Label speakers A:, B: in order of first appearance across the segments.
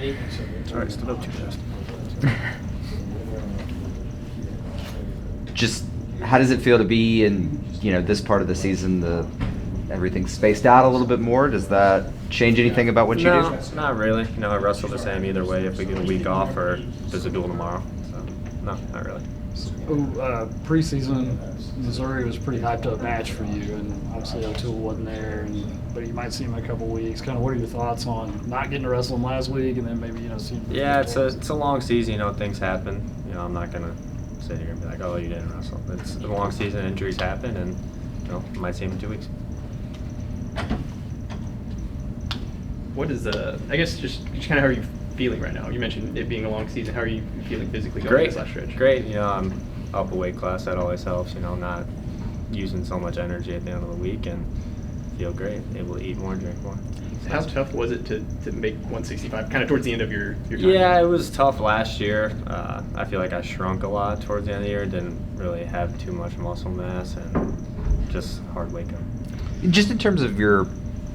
A: Hamiti.
B: All right, stood up too fast.
C: Just how does it feel to be in this part of the season? Everything's spaced out a little bit more. Does that change anything about what you do?
A: No, not really. I wrestle the same either way if we get a week off or there's a duel tomorrow. So, no, not really.
D: Preseason, Missouri was a pretty hyped up match for you, and obviously O'Toole wasn't there, but you might see him in a couple weeks. Kind of, what are your thoughts on not getting to wrestle him last week, and then maybe see him?
A: Yeah, it's a long season. Things happen. I'm not gonna sit here and be like, oh, you didn't wrestle. It's a long season. Injuries happen, and you might see him in 2 weeks.
B: What is I guess just kind of how are you feeling right now? You mentioned it being a long season. How are you feeling physically going this last stretch?
A: Great. I'm up a weight class. That always helps. Not using so much energy at the end of the week, and feel great. Able to eat more, drink more.
B: How tough was it to make 165? Kind of towards the end of your time?
A: Yeah, it was tough last year. I feel like I shrunk a lot towards the end of the year. Didn't really have too much muscle mass, and just hard wake up.
C: Just in terms of your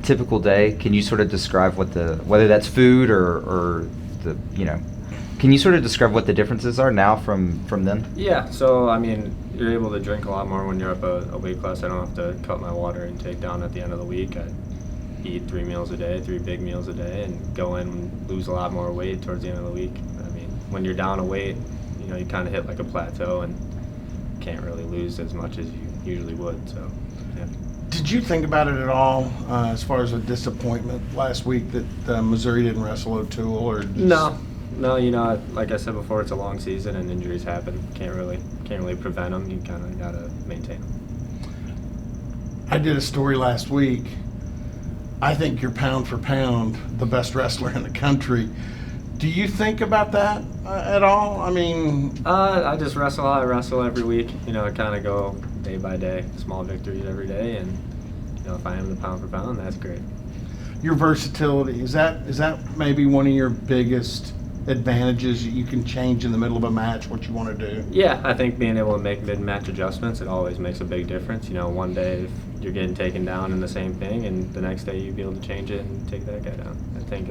C: typical day, can you sort of describe whether that's food or can you sort of describe what the differences are now from then?
A: Yeah, so you're able to drink a lot more when you're up a weight class. I don't have to cut my water intake down at the end of the week. I eat 3 meals a day, 3 big meals a day, and go in and lose a lot more weight towards the end of the week. When you're down a weight, you kind of hit like a plateau and can't really lose as much as you usually would. So, yeah.
E: Did you think about it at all as far as a disappointment last week that Missouri didn't wrestle O'Toole? Or
A: No, like I said before, it's a long season and injuries happen. Can't really prevent them. You kind of gotta maintain them.
E: I did a story last week. I think you're pound for pound the best wrestler in the country. Do you think about that at all?
A: I just wrestle. I wrestle every week. I kind of go day by day, small victories every day, and if I am the pound for pound, that's great.
E: Your versatility, is that maybe one of your biggest advantages? You can change in the middle of a match what you want to do.
A: Yeah, I think being able to make mid-match adjustments, it always makes a big difference. One day if you're getting taken down in the same thing, and the next day you'd be able to change it and take that guy down. I think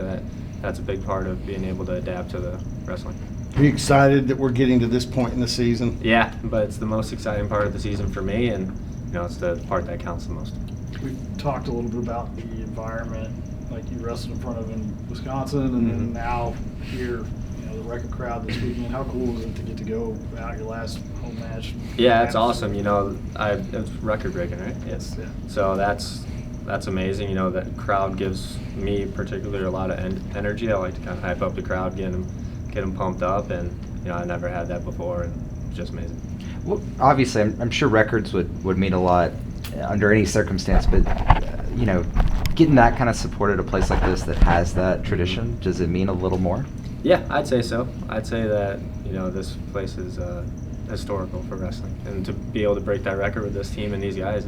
A: that's a big part of being able to adapt to the wrestling.
E: Are you excited that we're getting to this point in the season?
A: Yeah, but it's the most exciting part of the season for me, and it's the part that counts the most.
D: We've talked a little bit about the environment, like you wrestled in front of in Wisconsin, and then now here, the record crowd this weekend. How cool is it to get to go out your last home match?
A: Yeah, it's awesome. It's record breaking, right? Yes.
D: Yeah.
A: So that's amazing. That crowd gives me particularly a lot of energy. I like to kind of hype up the crowd, get them pumped up, and I never had that before, and it's just amazing.
C: Well, obviously, I'm sure records would mean a lot under any circumstance, but getting that kind of support at a place like this that has that tradition, does it mean a little more?
A: Yeah, I'd say so. I'd say that this place is historical for wrestling, and to be able to break that record with this team and these guys,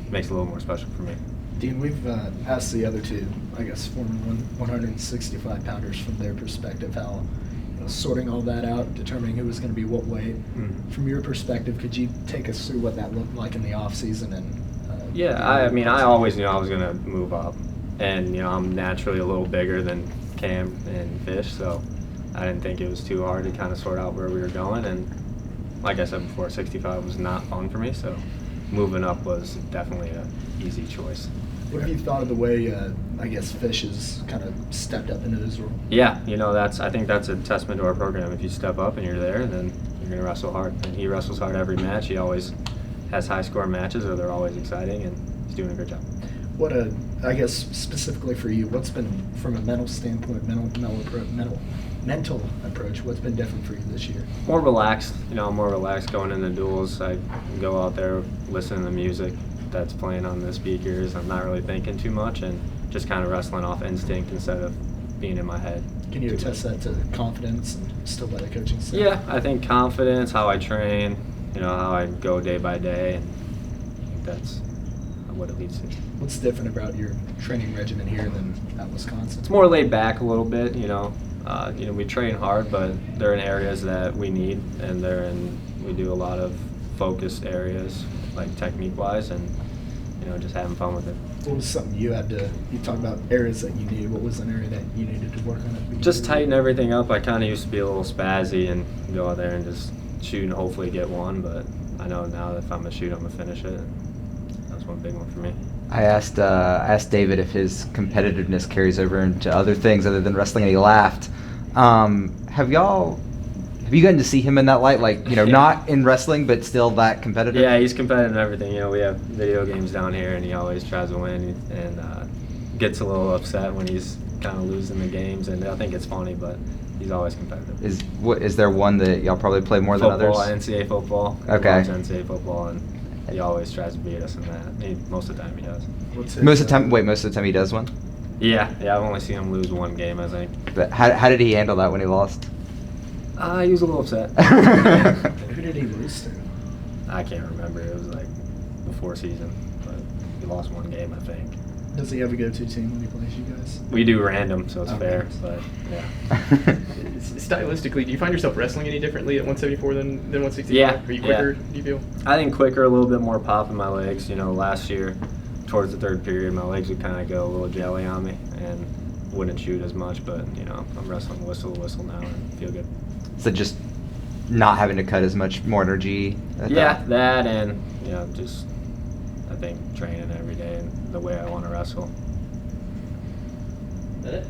A: makes it a little more special for me.
F: Dean, we've asked the other two, I guess, former 165 pounders from their perspective, how sorting all that out, determining who was going to be what weight. From your perspective, could you take us through what that looked like in the off season? And
A: I always knew I was going to move up, and I'm naturally a little bigger than Cam and Fish, so I didn't think it was too hard to kind of sort out where we were going. And like I said before, 65 was not fun for me, so moving up was definitely an easy choice.
F: What have you thought of the way, Fish has kind of stepped up into his role?
A: Yeah, I think that's a testament to our program. If you step up and you're there, then you're going to wrestle hard. And he wrestles hard every match. He always has high-score matches, or they're always exciting, and he's doing a good job.
F: Specifically for you, what's been, from a mental standpoint, mental approach, what's been different for you this year?
A: More relaxed. I'm more relaxed going into duels. I go out there, listen to the music that's playing on the speakers. I'm not really thinking too much, and just kind of wrestling off instinct instead of being in my head.
F: Can you attest that to confidence and still by the coaching staff?
A: Yeah, I think confidence, how I train, how I go day by day, and I think that's what it leads to.
F: What's different about your training regimen here than at Wisconsin?
A: It's more laid back a little bit, we train hard, but they're in areas that we need, and we do a lot of focused areas, like technique-wise, and just having fun with it.
F: What was something you talked about areas that you needed. What was an area that you needed to work on at the
A: Just
F: beginning?
A: tighten everything up. I kind of used to be a little spazzy and go out there and just shoot and hopefully get one, but I know now that if I'm gonna shoot, I'm gonna finish it. That's one big one for me.
C: I asked David if his competitiveness carries over into other things other than wrestling, and he laughed. Have you gotten to see him in that light, like,
A: Yeah.
C: not in wrestling, but still that competitive?
A: Yeah, he's competitive in everything. We have video games down here, and he always tries to win and gets a little upset when he's kind of losing the games. And I think it's funny, but he's always competitive.
C: Is there one that y'all probably play more than
A: Football,
C: others?
A: NCAA football.
C: Okay.
A: He loves NCAA football, and he always tries to beat us in that. Most of the time he does.
F: What's
C: Most of the time he does one?
A: Yeah, I've only seen him lose one game, I think.
C: But how did he handle that when he lost?
A: He was a little upset.
F: Who did he lose to?
A: I can't remember. It was like before season, but he lost one game, I think.
F: Does he have a go-to team when he plays you guys?
A: We do random, so it's
F: Okay.
A: fair, but yeah.
B: Stylistically, do you find yourself wrestling any differently at 174 than 165?
A: Yeah,
B: Are you quicker,
A: yeah.
B: do you feel?
A: I think quicker, a little bit more pop in my legs. Last year, towards the third period, my legs would kind of go a little jelly on me and wouldn't shoot as much, but, I'm wrestling whistle to whistle now and feel good.
C: So just not having to cut as much more energy?
A: That and, just, I think, training every day and the way I want to wrestle.
B: That it?